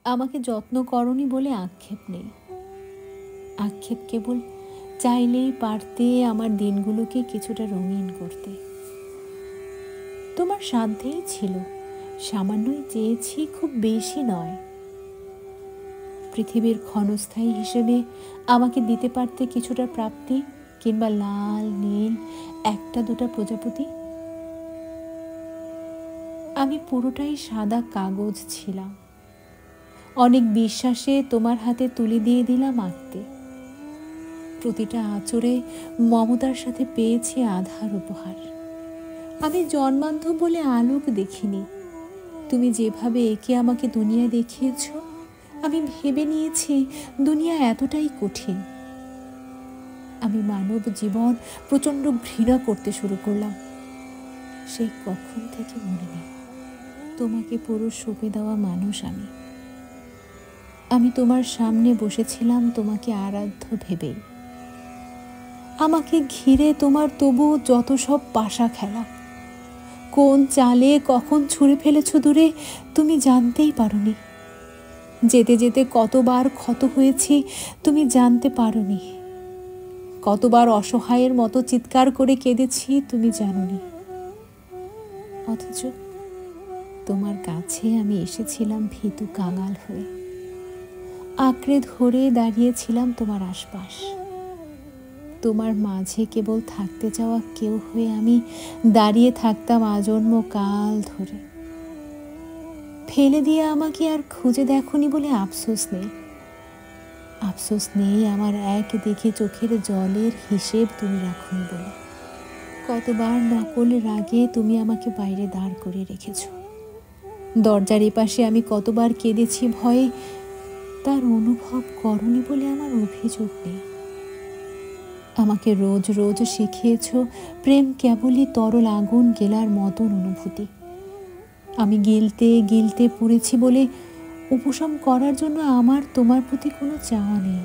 আমাকে যত্ন করনি বলে আক্ষেপ নেই। আক্ষেপ কেবল চাইলেই পারতে আমার দিনগুলোকে কিছুটা রঙিন করতে। তোমার সাধ্যেই ছিল, সামান্যই চেয়েছি, খুব বেশি নয়। পৃথিবীর ক্ষণস্থায়ী হিসেবে আমাকে দিতে পারতে কিছুটা প্রাপ্তি, কিংবা লাল নীল একটা দুটা প্রজাপতি। আমি পুরোটাই সাদা কাগজ ছিলাম, অনেক বিশ্বাসে তোমার হাতে তুলে দিয়ে দিলাম আঁকতে। প্রতিটা আঁচড়ে মমতার সাথে পেয়েছি আধার উপহার। আমি জন্মান্ধ বলে আলোক দেখিনি। তুমি যেভাবে একে আমাকে দুনিয়া দেখিয়েছ, আমি ভেবে নিয়েছি দুনিয়া এতটাই কঠিন। আমি মানব জীবন প্রচণ্ড ঘৃণা করতে শুরু করলাম। সেই কখন থেকে মনে নেই, তোমাকে পুরো সঁপে দেওয়া মানুষ আমি। আমি তোমার সামনে বসেছিলাম তোমাকে আরাধ্য ভেবেই। আমাকে ঘিরে তোমার তবু যত সব পাশা খেলা, কোন চালে কখন ছুঁড়ে ফেলেছ দূরে তুমি জানতেই পারোনি। যেতে যেতে কতবার ক্ষত হয়েছি তুমি জানতে পারোনি। কতবার অসহায়ের মতো চিৎকার করে কেঁদেছি তুমি জানোনি। অথচ তোমার কাছে আমি এসেছিলাম ভীতু কাঙাল হয়ে, আঁকড়ে ধরে দাঁড়িয়েছিলাম তোমার আশপাশ। তোমার মাঝে কেবল থাকতে চাওয়া কেউ হয়ে আমি দাঁড়িয়ে থাকতাম আজন্ম কাল ধরে। ফেলে দিয়ে আমাকে আর খুঁজে দেখনি বলে আফসোস নেই। আফসোস নেই আমার একদিকে চোখের জলের হিসেব তুমি রাখনি বলে। কতবার নকল রাগে তুমি আমাকে বাইরে দাঁড় করিয়ে রেখেছ। দরজার এপাশে আমি কতবার কেঁদেছি ভয়ে, তার অনুভব করনি বলে আমার অভিযোগ নেই। আমাকে রোজ রোজ শিখিয়েছ প্রেম কেবলই তরল আগুন গেলার মতন অনুভূতি। আমি গিলতে গিলতে পড়েছি বলে উপশম করার জন্য আমার তোমার প্রতি কোনো চাওয়া নেই।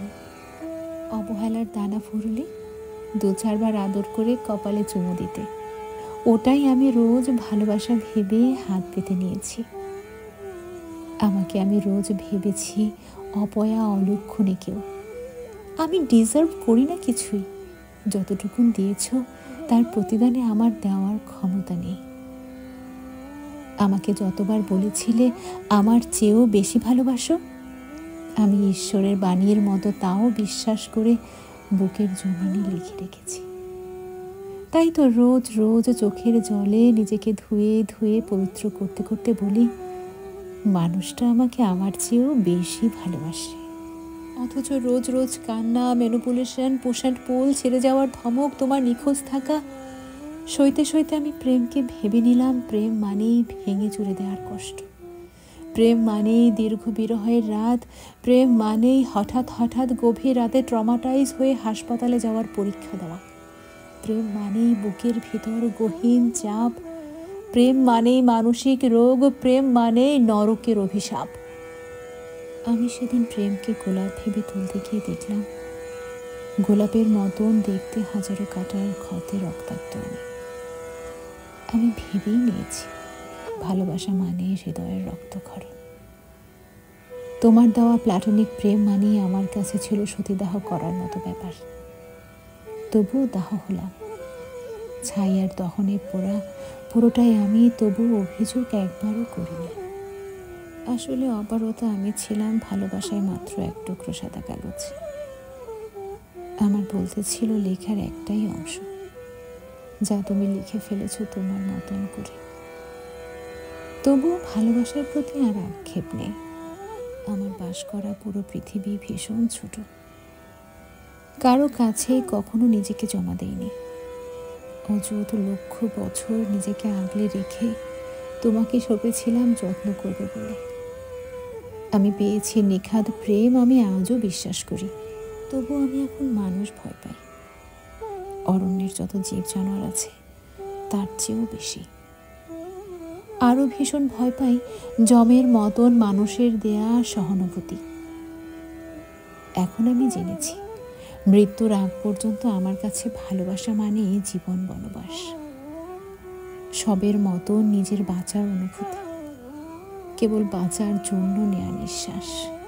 অবহেলার দানা ফুরলে দু চারবার আদর করে কপালে চুমু দিতে, ওটাই আমি রোজ ভালোবাসা ভেবে হাত পেতে নিয়েছি। আমাকে আমি রোজ ভেবেছি অপয়া অলক্ষণে কেউ। আমি ডিজার্ভ করি না কিছুই। যতটুকুন দিয়েছ তার প্রতিদানে আমার দেওয়ার ক্ষমতা নেই। আমাকে যতবার বলেছিলে আমার চেয়েও বেশি ভালোবাসো, আমি ঈশ্বরের বাণীর মতো তাও বিশ্বাস করে বুকের জমিনে লিখে রেখেছি। তাই তো রোজ রোজ চোখের জলে নিজেকে ধুয়ে ধুয়ে পবিত্র করতে করতে বলি, মানুষটা আমাকে আমার চেয়েও বেশি ভালোবাসে। অথচ রোজ রোজ কান্না, ম্যানিপুলেশন, পুশ অ্যান্ড পুল, ছেড়ে যাওয়ার ধমক, তোমার নিখোঁজ থাকা, সইতে সইতে আমি প্রেমকে ভেবে নিলাম প্রেম মানেই ভেঙে চুরে দেওয়ার কষ্ট। প্রেম মানেই দীর্ঘ বিরহের রাত। প্রেম মানেই হঠাৎ হঠাৎ গভীর রাতে ট্রমাটাইজ হয়ে হাসপাতালে যাওয়ার পরীক্ষা দেওয়া। প্রেম মানেই বুকের ভিতর গহীন চাপ। প্রেম মানেই মানসিক রোগ। প্রেম মানেই নরকের অভিশাপ। আমি সেদিন প্রেমকে গোলাপ ভেবে তুলতে গিয়ে দেখলাম গোলাপের মতন দেখতে হাজারো কাটার ক্ষতে রক্তাক্ত। আমি ভেবেই নিয়েছি ভালোবাসা মানে হৃদয়ের রক্তক্ষরণ। তোমার দেওয়া প্ল্যাটনিক প্রেম মানেই আমার কাছে ছিল সতীদাহ করার মতো ব্যাপার। তবুও দাহ হলাম। ছাই আর দহনে পোড়া পুরোটাই আমি, তবুও অভিযোগ একবারও করিনি। আসলে অপারতা আমি ছিলাম ভালোবাসায় মাত্র এক টুকরো সাদা কাগজ। আমার বলতে ছিল লেখার একটাই অংশ, যা তুমি লিখে ফেলেছ তোমার মতন করে। তবুও ভালোবাসার প্রতি আর আক্ষেপ নেই। আমার বাস করা পুরো পৃথিবী ভীষণ ছোট। কারো কাছে কখনো নিজেকে জমা দেইনি। অযথ লক্ষ বছর নিজেকে আগলে রেখে তোমাকে সঁপেছিলাম যত্ন করবে বলে। আমি পেয়েছি নিখাদ প্রেম, আমি আজও বিশ্বাস করি। তবু আমি এখন মানুষ ভয় পাই। অরণ্যের যত জীব জানোয়ার আছে তার চেয়েও বেশি। আরও ভীষণ ভয় পাই জমের মতন মানুষের দেয়া সহানুভূতি। এখন আমি জেনেছি মৃত্যুর আগ পর্যন্ত আমার কাছে ভালোবাসা মানে জীবন বনবাস। সবের মতো নিজের বাঁচার অনুভূতি। কেবল বাঁচার জন্য নেয়া নিঃশ্বাস।